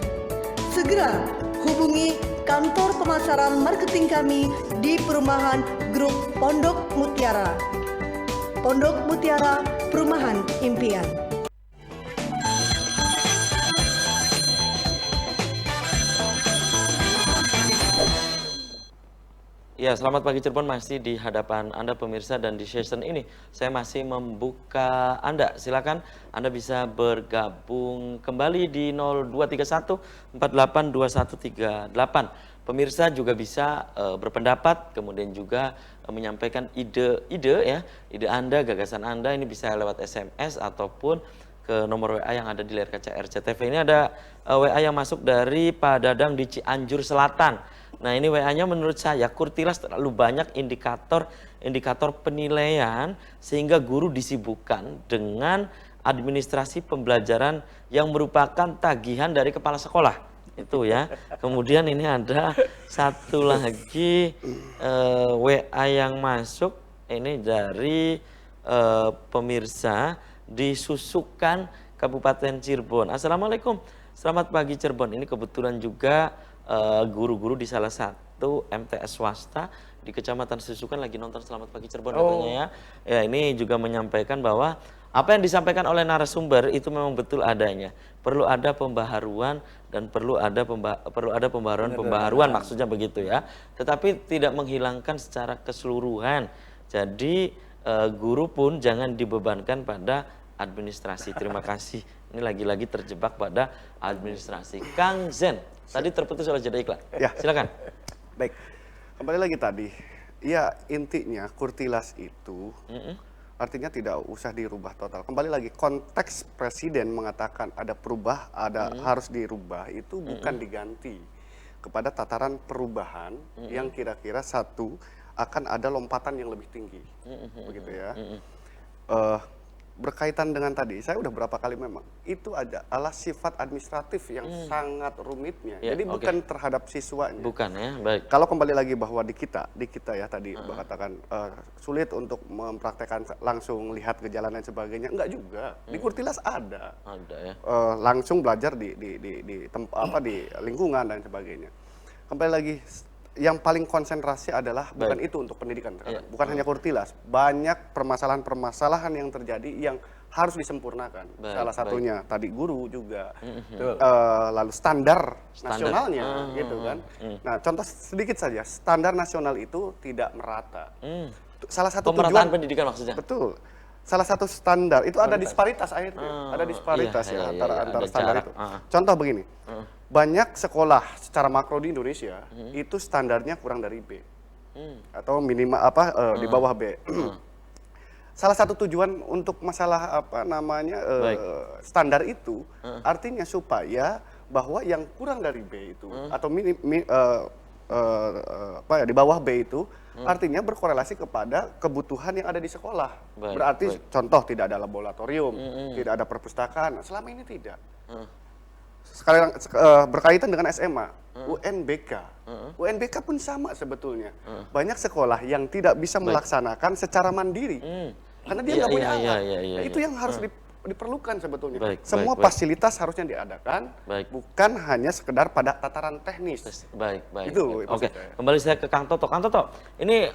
Segera hubungi kantor pemasaran marketing kami di perumahan Grup Pondok Mutiara. Pondok Mutiara, Perumahan Impian. Ya, selamat pagi Cirebon, masih di hadapan Anda pemirsa, dan di session ini saya masih membuka Anda. Silakan Anda bisa bergabung kembali di 0231 482138. Pemirsa juga bisa berpendapat, kemudian juga menyampaikan ide Anda, gagasan Anda. Ini bisa lewat SMS ataupun ke nomor WA yang ada di layar kaca RCTV. Ini ada WA yang masuk dari Pak Dadang di Cianjur Selatan. Nah, ini WA-nya menurut saya Kurtilas terlalu banyak indikator penilaian sehingga guru disibukkan dengan administrasi pembelajaran yang merupakan tagihan dari kepala sekolah. Itu ya. Kemudian ini ada satu lagi WA yang masuk ini dari pemirsa di Susukan, Kabupaten Cirebon. Assalamualaikum, selamat pagi Cirebon. Ini kebetulan juga guru-guru di salah satu satu MTS swasta di Kecamatan Susukan lagi nonton Selamat Pagi Cirebon katanya ya. Ya, ini juga menyampaikan bahwa apa yang disampaikan oleh narasumber itu memang betul adanya. Perlu ada pembaharuan dan perlu ada pembaharuan maksudnya begitu ya. Tetapi tidak menghilangkan secara keseluruhan. Jadi guru pun jangan dibebankan pada administrasi. Terima kasih. Ini lagi-lagi terjebak pada administrasi. Kang Zen, tadi terputus oleh jeda iklan. Ya. Silakan. Baik. Kembali lagi tadi, ya intinya kurtilas itu artinya tidak usah dirubah total. Kembali lagi konteks presiden mengatakan ada harus dirubah itu bukan diganti kepada tataran perubahan yang kira-kira satu akan ada lompatan yang lebih tinggi, begitu ya. Berkaitan dengan tadi, saya udah berapa kali memang itu adalah sifat administratif yang sangat rumitnya. Ya, jadi bukan terhadap siswanya. Bukan ya, baik. Kalau kembali lagi bahwa di kita ya tadi katakan sulit untuk mempraktekkan langsung lihat gejala dan sebagainya, enggak juga. Di Kurtilas ada. Ada ya. Langsung belajar di lingkungan dan sebagainya. Kembali lagi yang paling konsentrasi adalah bukan itu untuk pendidikan, bukan hanya Kurtilas, banyak permasalahan-permasalahan yang terjadi yang harus disempurnakan. Salah satunya tadi guru juga, lalu standar nasionalnya, gitu kan. Nah, contoh sedikit saja, standar nasional itu tidak merata. Salah satu pemerataan pendidikan maksudnya. Betul. Salah satu standar itu ada disparitas akhirnya, ada disparitas antara standar itu. Contoh begini. Banyak sekolah secara makro di Indonesia itu standarnya kurang dari B atau minimal di bawah B. Salah satu tujuan untuk masalah standar itu artinya supaya bahwa yang kurang dari B itu atau di bawah B itu artinya berkorelasi kepada kebutuhan yang ada di sekolah. Berarti contoh tidak ada laboratorium, tidak ada perpustakaan. Selama ini tidak. Sekarang berkaitan dengan SMA, UNBK. UNBK pun sama sebetulnya. Banyak sekolah yang tidak bisa melaksanakan secara mandiri. Karena dia nggak punya alat. Itu yang harus diperlukan sebetulnya. Semua fasilitas harusnya diadakan, bukan hanya sekedar pada tataran teknis. Itu. Oke, kembali saya ke Kang Toto. Kang Toto, ini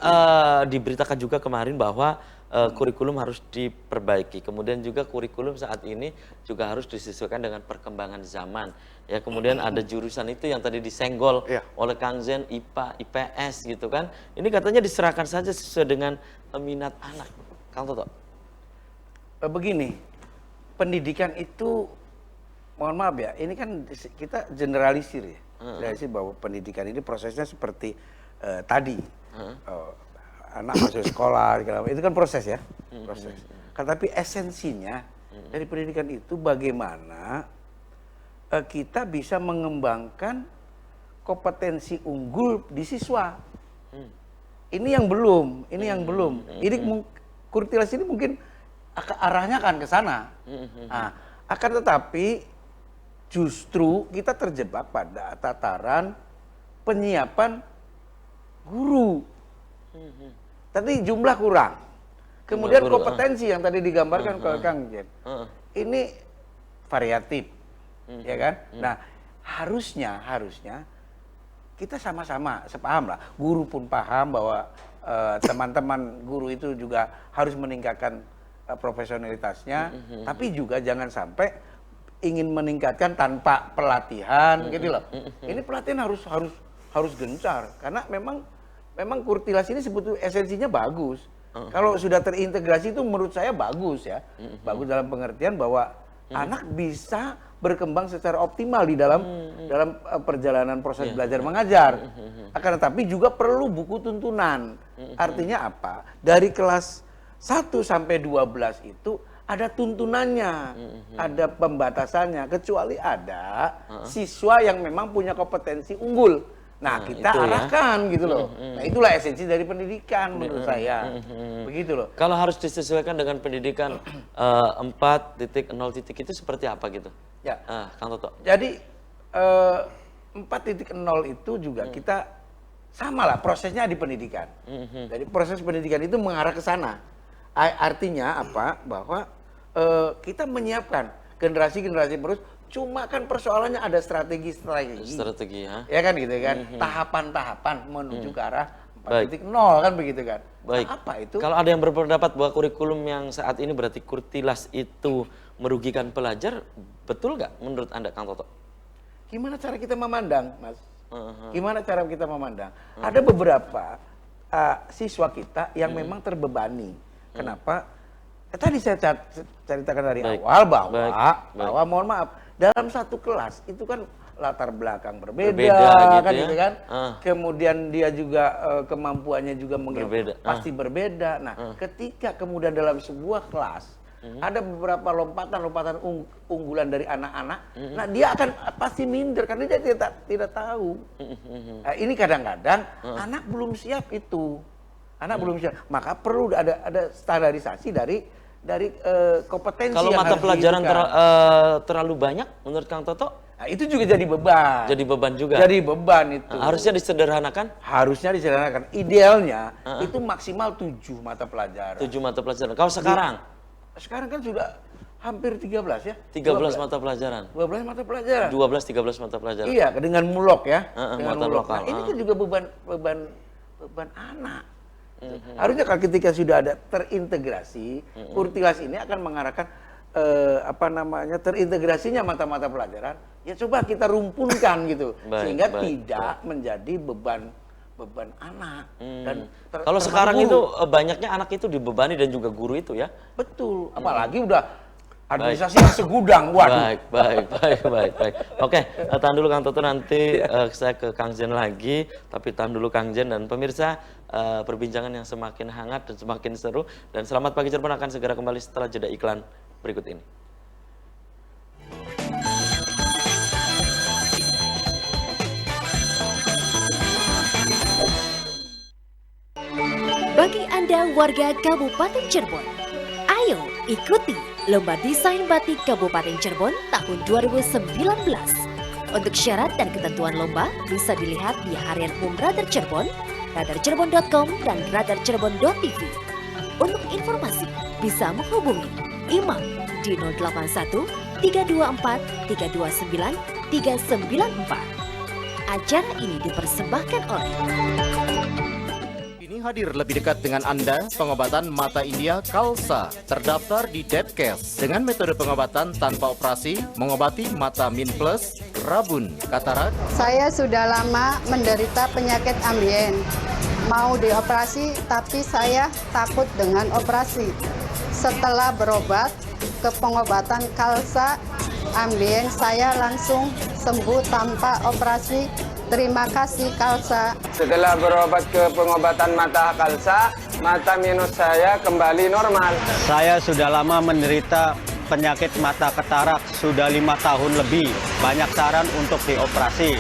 diberitakan juga kemarin bahwa kurikulum harus diperbaiki. Kemudian juga kurikulum saat ini juga harus disesuaikan dengan perkembangan zaman. Ya, kemudian ada jurusan itu yang tadi disenggol oleh Kang Zen, IPA, IPS gitu kan. Ini katanya diserahkan saja sesuai dengan minat anak. Kang Toto. Begini, pendidikan itu, mohon maaf ya, ini kan kita generalisir ya. Generalisir bahwa pendidikan ini prosesnya seperti tadi. Anak masuk sekolah, itu kan proses ya, proses. Tapi esensinya dari pendidikan itu bagaimana kita bisa mengembangkan kompetensi unggul di siswa. Ini yang belum, Ini Kurtilas ini mungkin arahnya akan ke sana. Akan tetapi justru kita terjebak pada tataran penyiapan guru. Tadi jumlah kurang. Kemudian kompetensi yang tadi digambarkan ke Kang Jen. Ini variatif. Ya kan? Nah, harusnya kita sama-sama sepaham lah. Guru pun paham bahwa teman-teman guru itu juga harus meningkatkan profesionalitasnya, tapi juga jangan sampai ingin meningkatkan tanpa pelatihan gitu loh. Ini pelatihan harus gencar karena memang Kurtilas ini sebetulnya esensinya bagus. Kalau sudah terintegrasi itu menurut saya bagus ya. Bagus dalam pengertian bahwa anak bisa berkembang secara optimal di dalam perjalanan proses belajar mengajar. Akan tetapi juga perlu buku tuntunan. Artinya apa? Dari kelas 1 sampai 12 itu ada tuntunannya, ada pembatasannya, kecuali ada siswa yang memang punya kompetensi unggul. Nah, kita arahkan gitu loh. Nah, itulah esensi dari pendidikan menurut saya. Begitu loh. Kalau harus disesuaikan dengan pendidikan 4.0 itu seperti apa gitu? Ya. Kang Toto. Jadi 4.0 itu juga kita sama lah prosesnya di pendidikan. Jadi proses pendidikan itu mengarah ke sana. Artinya apa? Bahwa kita menyiapkan generasi-generasi penerus Cuma kan persoalannya ada strategi. Strategi, ya. Ya kan gitu kan, tahapan-tahapan menuju ke arah 4.0 kan begitu kan. Baik. Nah, apa itu? Kalau ada yang berpendapat bahwa kurikulum yang saat ini berarti kurtilas itu merugikan pelajar, betul nggak menurut Anda, Kang Toto? Gimana cara kita memandang, Mas? Gimana cara kita memandang? Ada beberapa siswa kita yang memang terbebani. Kenapa? Tadi saya ceritakan dari awal bahwa mohon maaf, dalam satu kelas itu kan latar belakang berbeda kan, gitu kan. Kemudian dia juga kemampuannya juga pasti berbeda. Nah, ketika kemudian dalam sebuah kelas ada beberapa lompatan unggulan dari anak-anak, nah dia akan pasti minder karena dia tidak tahu. Nah, ini kadang-kadang anak belum siap itu. Anak belum siap. Maka perlu ada standarisasi dari kompetensi. Kalau yang mata harus pelajaran terlalu banyak menurut Kang Toto? Nah, itu juga jadi beban. Jadi beban juga. Jadi beban itu. Harusnya disederhanakan? Harusnya disederhanakan. Idealnya itu maksimal 7 mata pelajaran. 7 mata pelajaran. Kalau sekarang? Sekarang kan sudah hampir 13 ya. 13 mata pelajaran. 12 mata pelajaran. 13 mata pelajaran. Iya, dengan mulok ya. Dengan muatan mulok. lokal. Nah, ini kan juga beban anak. Harusnya kalau ketika sudah ada terintegrasi, kurtilas ini akan mengarahkan terintegrasinya mata-mata pelajaran. Ya coba kita rumpunkan gitu, sehingga tidak menjadi beban anak. Dan kalau sekarang itu banyaknya anak itu dibebani dan juga guru itu ya. Betul, apalagi udah administrasi yang segudang. Waduh. Baik. Oke, tahan dulu Kang Toto, nanti saya ke Kang Jen lagi. Tapi tahan dulu Kang Jen dan pemirsa, perbincangan yang semakin hangat dan semakin seru. Dan Selamat Pagi Cirebon akan segera kembali setelah jeda iklan berikut ini. Bagi Anda warga Kabupaten Cirebon, ayo ikuti Lomba Desain Batik Kabupaten Cirebon tahun 2019. Untuk syarat dan ketentuan lomba bisa dilihat di harian umum Radar Cirebon, radarcirebon.com dan radarcirebon.tv. Untuk informasi bisa menghubungi Imam di 081 324 329 394. Acara ini dipersembahkan oleh hadir lebih dekat dengan Anda, pengobatan mata India Kalsa terdaftar di Depkes dengan metode pengobatan tanpa operasi, mengobati mata min plus, rabun, katarak. Saya sudah lama menderita penyakit ambien, mau dioperasi tapi saya takut dengan operasi. Setelah berobat ke pengobatan Kalsa ambien, saya langsung sembuh tanpa operasi. Terima kasih Kalsa. Setelah berobat ke pengobatan mata Kalsa, mata minus saya kembali normal. Saya sudah lama menderita penyakit mata katarak, sudah 5 tahun lebih. Banyak saran untuk dioperasi.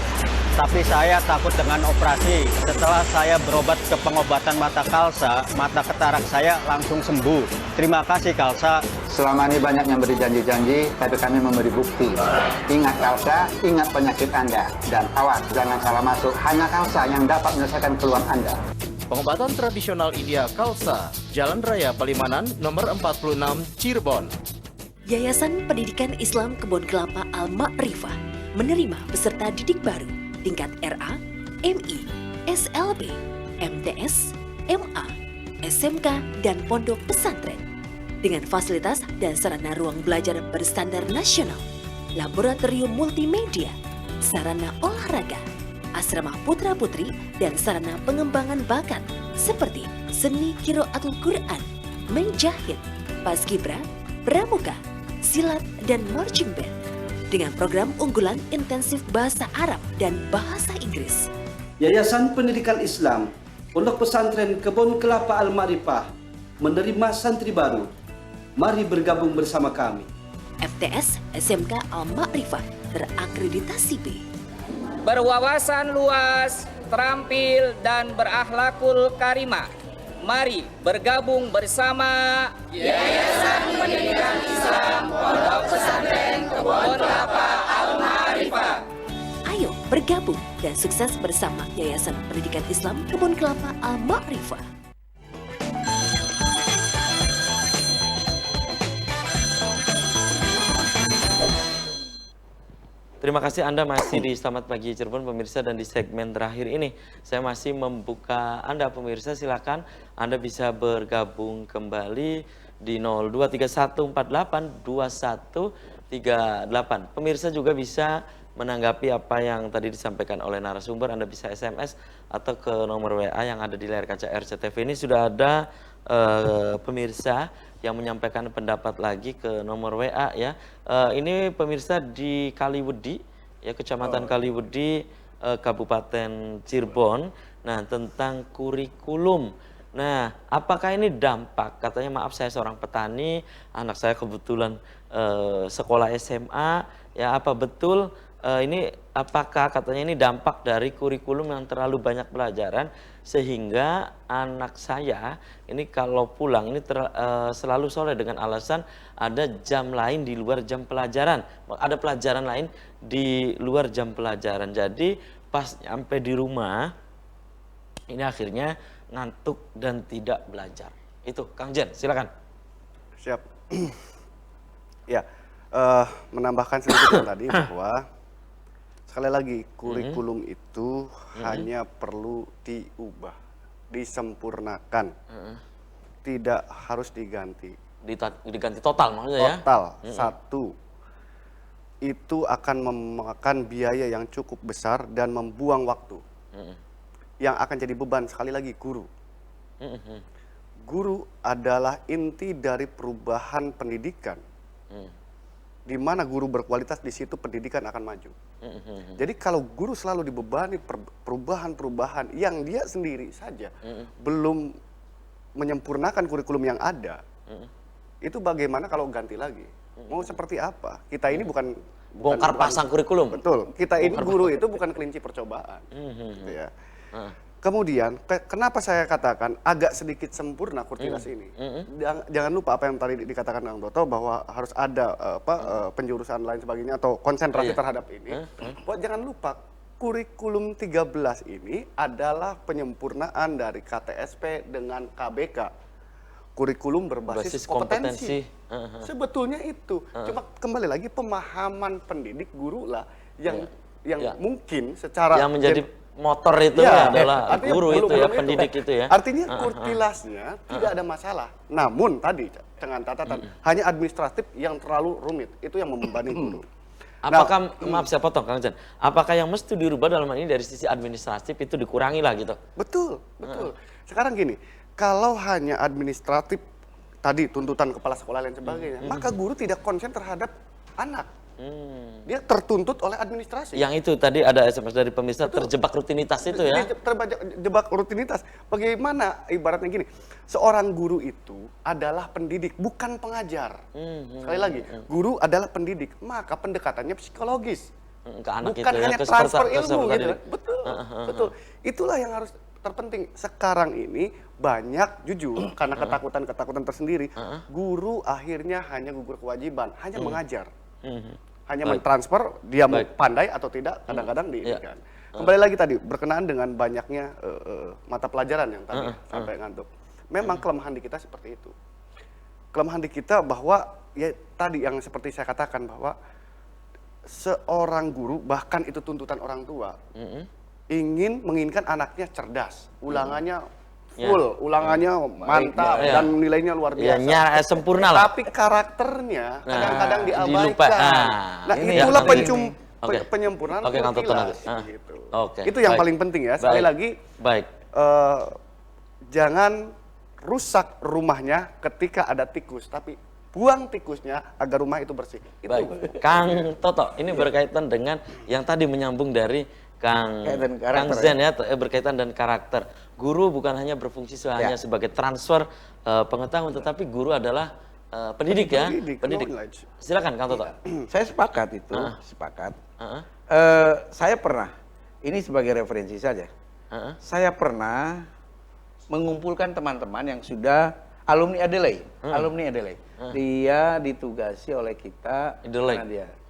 Tapi saya takut dengan operasi. Setelah saya berobat ke pengobatan mata Kalsa, mata katarak saya langsung sembuh. Terima kasih Kalsa. Selama ini banyak yang beri janji-janji, tapi kami memberi bukti. Ingat Kalsa, ingat penyakit Anda. Dan awas, jangan salah masuk. Hanya Kalsa yang dapat menyelesaikan keluhan Anda. Pengobatan tradisional India Kalsa, Jalan Raya Palimanan, nomor 46, Cirebon. Yayasan Pendidikan Islam Kebon Kelapa Al-Ma'rifah menerima peserta didik baru tingkat RA, MI, SLB, MTS, MA, SMK, dan pondok pesantren dengan fasilitas dan sarana ruang belajar berstandar nasional, laboratorium multimedia, sarana olahraga, asrama putra-putri, dan sarana pengembangan bakat seperti seni qiraatul Quran, menjahit, paskibra, pramuka, silat, dan marching band dengan program unggulan intensif bahasa Arab dan bahasa Inggris. Yayasan Pendidikan Islam Pondok Pesantren Kebon Kelapa Al-Ma'rifah menerima santri baru. Mari bergabung bersama kami. FTS SMK Al-Ma'rifah terakreditasi B. Berwawasan luas, terampil, dan berakhlakul karimah. Mari bergabung bersama Yayasan Pendidikan Islam Pondok Pesantren Kebon Kelapa Al-Ma'rifah. Ayo bergabung dan sukses bersama Yayasan Pendidikan Islam Kebon Kelapa Al-Ma'rifah. Terima kasih Anda masih di Selamat Pagi Cirebon pemirsa, dan di segmen terakhir ini saya masih membuka Anda pemirsa, silakan Anda bisa bergabung kembali di 0231482138. Pemirsa juga bisa menanggapi apa yang tadi disampaikan oleh narasumber. Anda bisa SMS atau ke nomor WA yang ada di layar kaca RCTV. Ini sudah ada pemirsa yang menyampaikan pendapat lagi ke nomor WA ya. Ini pemirsa di Kaliwedi ya, Kecamatan Kaliwedi, Kabupaten Cirebon. Nah, tentang kurikulum. Nah, apakah ini dampak? Katanya, maaf saya seorang petani, anak saya kebetulan sekolah SMA, ya apa betul ini, apakah katanya ini dampak dari kurikulum yang terlalu banyak pelajaran sehingga anak saya ini kalau pulang ini selalu sore dengan alasan ada jam lain di luar jam pelajaran, ada pelajaran lain di luar jam pelajaran. Jadi pas sampai di rumah ini akhirnya ngantuk dan tidak belajar. Itu Kang Jen, silakan. Siap. Ya, menambahkan sedikit yang tadi bahwa sekali lagi kurikulum itu hanya perlu diubah, disempurnakan, tidak harus diganti. Diganti total maksudnya ya? Total, satu. Itu akan memakan biaya yang cukup besar dan membuang waktu. Yang akan jadi beban sekali lagi guru. Guru adalah inti dari perubahan pendidikan. Di mana guru berkualitas, di situ pendidikan akan maju. Jadi kalau guru selalu dibebani perubahan-perubahan yang dia sendiri saja belum menyempurnakan kurikulum yang ada, itu bagaimana kalau ganti lagi? Mau seperti apa? Kita ini bukan bongkar pasang kurikulum. Betul. Kita ini guru itu bukan kelinci percobaan. Gitu ya. Kemudian, kenapa saya katakan agak sedikit sempurna Kurtilas ini? Jangan lupa apa yang tadi dikatakan Kang Toto, bahwa harus ada penjurusan lain sebagainya atau konsentrasi terhadap ini. Jangan lupa, kurikulum 13 ini adalah penyempurnaan dari KTSP dengan KBK. Kurikulum berbasis kompetensi. Sebetulnya itu. Cuma kembali lagi pemahaman pendidik guru lah yang mungkin secara yang menjadi motor itu ya, adalah guru itu ya, pendidik itu ya. Artinya Kurtilasnya tidak ada masalah. Namun tadi dengan catatan hanya administratif yang terlalu rumit, itu yang membebani guru. Apakah, maaf saya potong Kang Jan, apakah yang mesti dirubah dalam hal ini dari sisi administratif itu dikurangi lah gitu? Betul, betul. Sekarang gini, kalau hanya administratif tadi tuntutan kepala sekolah dan sebagainya, maka guru tidak konsen terhadap anak. Dia tertuntut oleh administrasi. Yang itu tadi ada SMS dari pemirsa, terjebak rutinitas itu ya. Terjebak rutinitas. Bagaimana ibaratnya gini, seorang guru itu adalah pendidik, bukan pengajar. Sekali lagi, guru adalah pendidik, maka pendekatannya psikologis. Ke anak bukan itu hanya ya, transfer ilmu gitu. Betul, betul. Itulah yang harus terpenting. Sekarang ini banyak jujur karena ketakutan-ketakutan tersendiri, guru akhirnya hanya gugur kewajiban, hanya mengajar. Hanya mentransfer, dia mau pandai atau tidak, kadang-kadang diinginkan. Kembali lagi tadi, berkenaan dengan banyaknya mata pelajaran yang tadi sampai ngantuk. Memang kelemahan di kita seperti itu. Kelemahan di kita bahwa, ya tadi yang seperti saya katakan, bahwa seorang guru, bahkan itu tuntutan orang tua, menginginkan anaknya cerdas, ulangannya full, ulangannya mantap, dan nilainya luar biasa. Sempurna lah. Tapi karakternya kadang-kadang diabaikan. Nah, itulah penyempurnaan Kurtilas. Itu yang paling penting ya. Sekali lagi, jangan rusak rumahnya ketika ada tikus, tapi buang tikusnya agar rumah itu bersih. Baik, Kang Toto, ini berkaitan dengan yang tadi menyambung dari Kang Zen ya, berkaitan dan karakter. Guru bukan hanya berfungsi hanya sebagai transfer pengetahuan, tetapi guru adalah pendidik ya. Pendidik. Silakan Kang Toto. Saya sepakat itu, sepakat. Saya pernah, ini sebagai referensi saja. Saya pernah mengumpulkan teman-teman yang sudah alumni Adelaide. Dia ditugasi oleh kita.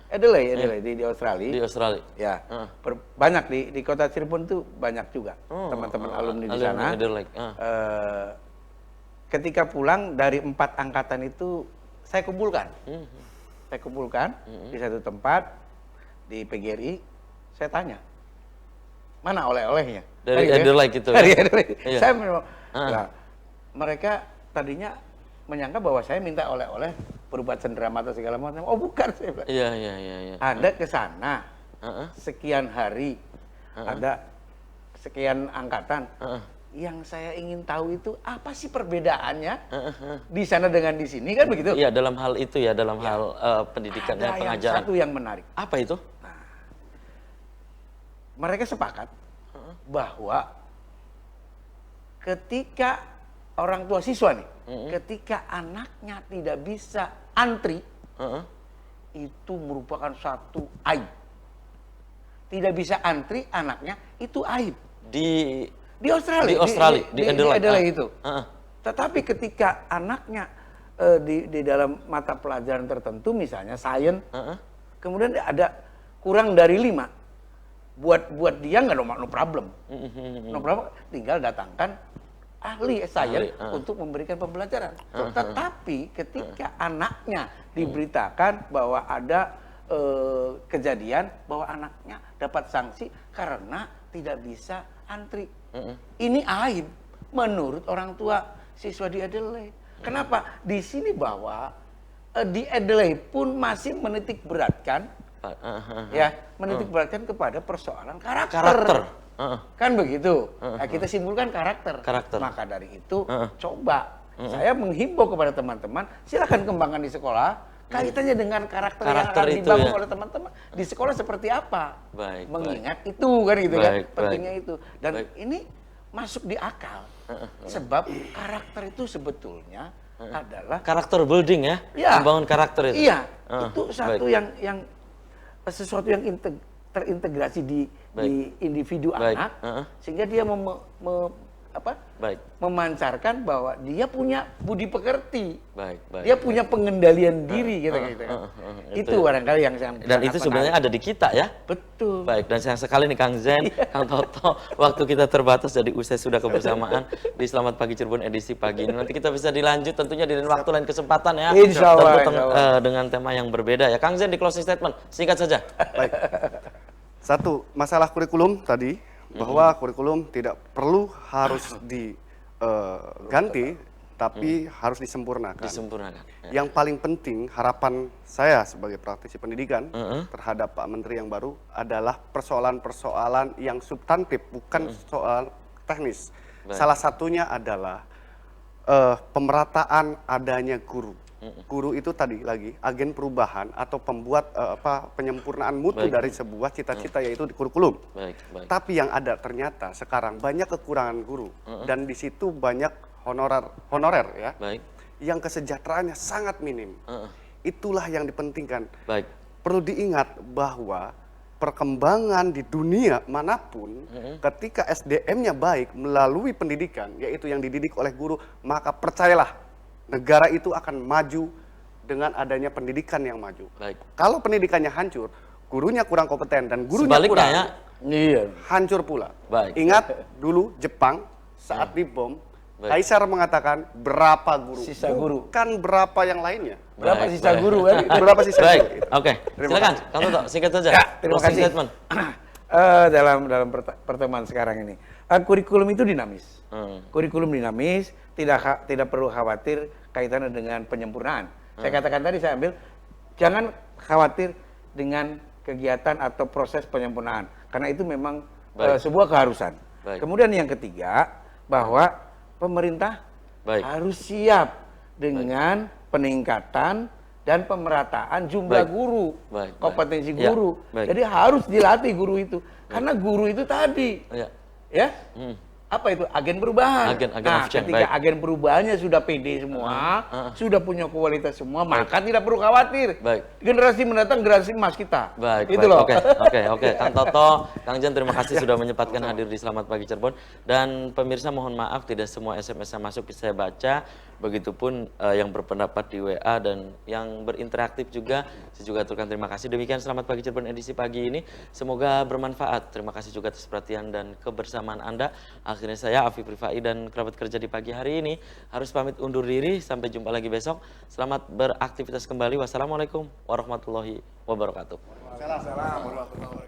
Adelaide di Australia. Di Australia. Ya. Banyak di kota Cirebon tuh banyak juga teman-teman alumni di sana. Ketika pulang dari 4 angkatan itu saya kumpulkan. Saya kumpulkan di satu tempat. di PGRI, saya tanya, mana oleh-olehnya? Dari Kan Edelweiss gitu ya? Dari Edelweiss. Iya. Saya memang, nah, mereka tadinya menyangka bahwa saya minta oleh-oleh berupa cenderamata segala macam. Oh bukan, saya bilang. Iya. Anda ke sana, sekian hari, ada sekian angkatan. Yang saya ingin tahu itu apa sih perbedaannya di sana dengan di sini, kan begitu? Iya, dalam hal itu ya, dalam hal pendidikan dan pengajaran. Ada yang satu yang menarik. Apa itu? Nah, mereka sepakat bahwa ketika orang tua siswa nih, ketika anaknya tidak bisa antri, itu merupakan satu aib. Tidak bisa antri anaknya itu aib. Di Australia, di Adelaide itu. Tetapi ketika anaknya di dalam mata pelajaran tertentu, misalnya sains, kemudian ada kurang dari 5, buat dia nggak no problem, no problem, tinggal datangkan ahli sains untuk memberikan pembelajaran. Tetapi ketika anaknya diberitakan bahwa ada kejadian bahwa anaknya dapat sanksi karena tidak bisa antri. Ini aib menurut orang tua siswa di Adelaide. Kenapa? Di sini bahwa di Adelaide pun masih menitik beratkan, menitik beratkan kepada persoalan karakter. Kan begitu. Nah, kita simpulkan karakter. Maka dari itu coba saya menghimbau kepada teman-teman, silakan kembangkan di sekolah. Kaitannya dengan karakter yang akan dibangun oleh teman-teman di sekolah seperti apa? Mengingat itu kan gitu kan, pentingnya itu. Dan ini masuk di akal. Sebab karakter itu sebetulnya adalah karakter building ya, membangun karakter itu. Iya, itu satu yang sesuatu yang terintegrasi di individu anak, sehingga dia memancarkan bahwa dia punya budi pekerti, dia punya pengendalian diri, gitu. Itu barangkali yang dan itu sebenarnya ada di kita ya. Betul. Baik, dan sayang sekali nih Kang Zen, Kang Toto, waktu kita terbatas, jadi usai sudah kebersamaan di Selamat Pagi Cirebon edisi pagi ini. Nanti kita bisa dilanjut tentunya di lain waktu, lain kesempatan ya. Insya Allah. Dengan tema yang berbeda ya. Kang Zen di closing statement, singkat saja. Baik. Satu, masalah kurikulum tadi, bahwa kurikulum tidak perlu harus diganti, tapi harus disempurnakan. Yang paling penting, harapan saya sebagai praktisi pendidikan terhadap Pak Menteri yang baru adalah persoalan-persoalan yang substantif, bukan soal teknis. Salah satunya adalah pemerataan adanya guru. Guru itu tadi lagi agen perubahan atau pembuat penyempurnaan mutu dari sebuah cita-cita, yaitu di kurikulum. Tapi yang ada ternyata sekarang banyak kekurangan guru, dan di situ banyak honorer ya, yang kesejahteraannya sangat minim. Itulah yang dipentingkan. Perlu diingat bahwa perkembangan di dunia manapun, ketika SDM-nya baik melalui pendidikan, yaitu yang dididik oleh guru, maka percayalah, negara itu akan maju dengan adanya pendidikan yang maju. Kalau pendidikannya hancur, gurunya kurang kompeten dan gurunya kurang, hancur pula. Ingat dulu Jepang saat dibom, Kaisar mengatakan berapa guru, sisa guru, bukan berapa yang lainnya. Berapa sisa guru kan? Berapa sisa guru? Oke, silakan. Kang Toto, singkat saja. Terima kasih. Dalam pertemuan sekarang ini, kurikulum itu dinamis. Kurikulum dinamis, tidak perlu khawatir kaitannya dengan penyempurnaan. Saya katakan tadi, saya ambil, jangan khawatir dengan kegiatan atau proses penyempurnaan, karena itu memang sebuah keharusan. Kemudian yang ketiga, bahwa pemerintah harus siap dengan peningkatan dan pemerataan jumlah guru, kompetensi guru. Jadi harus dilatih guru itu, karena guru itu tadi, apa itu, agen perubahan. Nah, ketika agen perubahannya sudah pede semua, sudah punya kualitas semua, maka tidak perlu khawatir. Generasi mendatang generasi emas kita. Itu loh. Oke. Kang Toto, Kang Zen, terima kasih sudah menyempatkan hadir di Selamat Pagi Cirebon. Dan pemirsa, mohon maaf tidak semua SMS yang masuk saya baca. Begitupun yang berpendapat di WA dan yang berinteraktif juga. Saya juga aturkan terima kasih. Demikian Selamat Pagi Cirebon edisi pagi ini. Semoga bermanfaat. Terima kasih juga atas perhatian dan kebersamaan Anda. Akhirnya saya, Afif Rifai, dan kerabat kerja di pagi hari ini harus pamit undur diri. Sampai jumpa lagi besok. Selamat beraktivitas kembali. Wassalamualaikum warahmatullahi wabarakatuh. Waalaikumsalam warahmatullahi wabarakatuh.